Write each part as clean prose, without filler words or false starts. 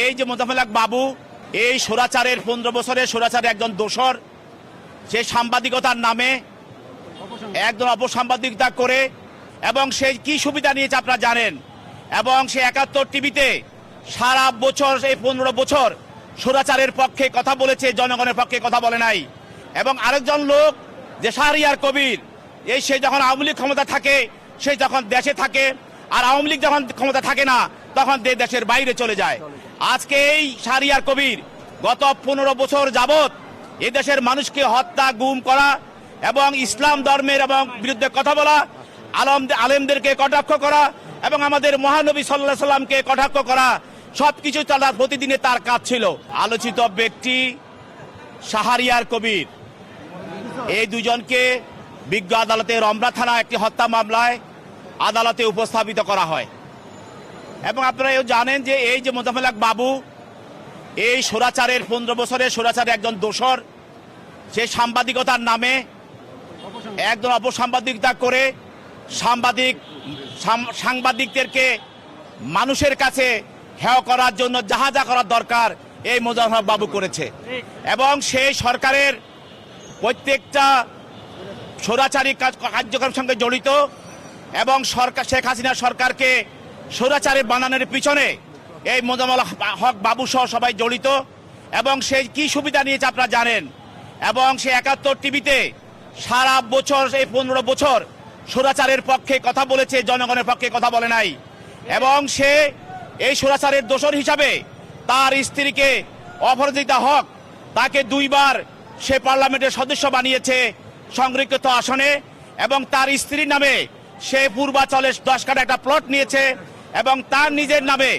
এই যে মোজাম্মেল হক বাবু এই স্বৈরাচারের 15 বছরের স্বৈরাচারের একজন দোসর, সে সাংবাদিকতার নামে একজন অপসাংবাদিকতা করে এবং সে কি সুবিধা নিয়েছে আপনারা জানেন। এবং সে 71 টিভিতে সারা বছর এই 15 বছর স্বৈরাচারের পক্ষে কথা বলেছে, জনগণের পক্ষে কথা বলে নাই। এবং আরেকজন লোক যে শাহরিয়ার কবির, এই সে যখন আওয়ামী লীগ ক্ষমতা থাকে সে যখন দেশে থাকে, আর আওয়ামী লীগ যখন ক্ষমতা থাকে না তখন দেশের বাইরে চলে যায়। আজকে এই শাহরিয়ার কবির গত 15 বছর যাবৎ এই দেশের মানুষকে হত্যা, গুম করা এবং ইসলাম ধর্মের এবং বিরুদ্ধে কথা বলা, আলেমদেরকে কটাক্ষ করা এবং আমাদের মহানবী সাল্লাল্লাহু আলাইহি সাল্লামকে কটাক্ষ করা, সবকিছু তার প্রতিদিনে তার কাজ ছিল। আলোচিত ব্যক্তি শাহরিয়ার কবির, এই দুজনকে বিজ্ঞ আদালতে রমনা থানা একটি হত্যা মামলায় আদালতে উপস্থাপিত করা হয়। এবং আপনারা এও জানেন যে এই যে মোজাম্মেল হক বাবু এই স্বৈরাচারের 15 বছরের স্বৈরাচারের একজন দোসর, সে সাংবাদিকতার নামে একজন অপসাংবাদিকতা করে সাংবাদিকদেরকে মানুষের কাছে হেয় করার জন্য যাহা যা করার দরকার এই মোজাম্মেল হক বাবু করেছে। এবং সেই সরকারের প্রত্যেকটা স্বৈরাচারী কার্যক্রমের সঙ্গে জড়িত এবং সরকার শেখ হাসিনা সরকারকে স্বৈরাচারী বানানোর পিছনে এই মোজাম্মেল হক বাবু সহ সবাই জড়িত। এবং সে কি সুবিধা নিয়েছে আপনারা জানেন। এবং সে 71 টিভিতে সারা বছর এই 15 বছর স্বৈরাচারের পক্ষে কথা বলেছে, জনগণের পক্ষে কথা বলে নাই। এবং সে এই স্বৈরাচারের দোসর হিসাবে তার স্ত্রীকে অপরাজিতা হক, তাকে 2 বার সে পার্লামেন্টের সদস্য বানিয়েছে সংরক্ষিত আসনে। এবং তার স্ত্রীর নামে সে পূর্বাচলে 10 কাঠা একটা প্লট নিয়েছে এবং তার নিজের নামে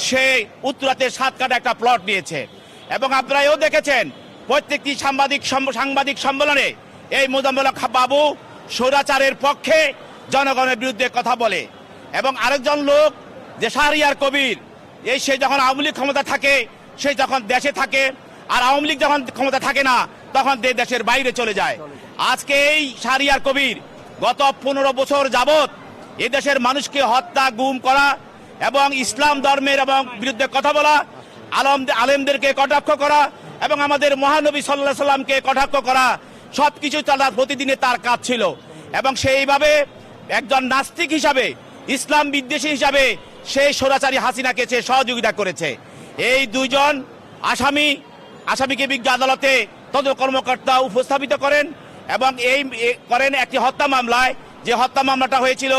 সে উত্তরাতে 7 কাঠা একটা প্লট নিয়েছে। এবং আপনারা এও দেখেছেন প্রত্যেকটি সাংবাদিক সম্মেলনে এই মোজাম্মেল হক বাবু স্বৈরাচারের পক্ষে জনগণের বিরুদ্ধে কথা বলে। এবং আরেকজন লোক যে শাহরিয়ার কবির, এই সে যখন আওয়ামী লীগ ক্ষমতা থাকে সে যখন দেশে থাকে, আর আওয়ামী লীগ যখন ক্ষমতা থাকে না তখন দেশের বাইরে চলে যায়। আজকে এই শাহরিয়ার কবির গত 15 বছর যাবৎ এই দেশের মানুষকে হত্যা, গুম করা এবং ইসলাম ধর্মের এবং বিরুদ্ধে কথা বলা, আলেমদেরকে কটাক্ষ করা এবং আমাদের মহানবী সাল্লাল্লাহু আলাইহি সাল্লামকে কটাক্ষ করা, সবকিছু তার প্রতিদিনে তার কাজ ছিল। এবং সেইভাবে একজন নাস্তিক হিসাবে, ইসলাম বিদ্বেষী হিসাবে সেই স্বৈরাচারী হাসিনাকে সে সহযোগিতা করেছে। এই দুইজন আসামিকে বিজ্ঞ আদালতে তদন্ত কর্মকর্তা উপস্থাপিত করেন এবং এই করেন একটি হত্যা মামলায়, যে হত্যা মামলাটা হয়েছিল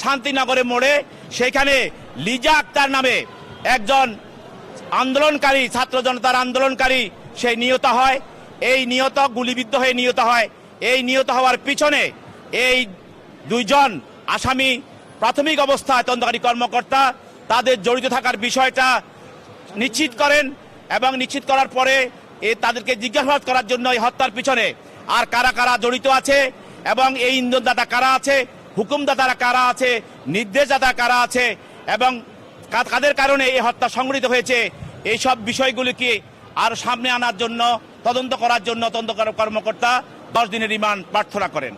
শান্তিনগরের মোড়ে। সেখানে লিজা আক্তার নামে একজন আন্দোলনকারী, ছাত্র জনতার আন্দোলনকারী, সে নিহত হয়। এই গুলিবিদ্ধ হয়ে নিহত হয়। এই নিহত হওয়ার পিছনে এই দুইজন আসামি প্রাথমিক অবস্থায় তদন্তকারী কর্মকর্তা তাদের জড়িত থাকার বিষয়টা নিশ্চিত করেন এবং নিশ্চিত করার পরে তাদেরকে জিজ্ঞাসাবাদ করার জন্য এই হত্যার পিছনে আর কারা কারা জড়িত আছে এবং এই ইন্ধনদাতা কারা আছে, হুকুমদাতারা কারা আছে, নির্দেশদাতা কারা আছে এবং কাদের কারণে এই হত্যা সংঘটিত হয়েছে, এই সব বিষয়গুলিকে আর সামনে আনার জন্য তদন্ত করার জন্য তদন্ত কর্মকর্তা 10 দিনের রিমান্ড প্রার্থনা করেন।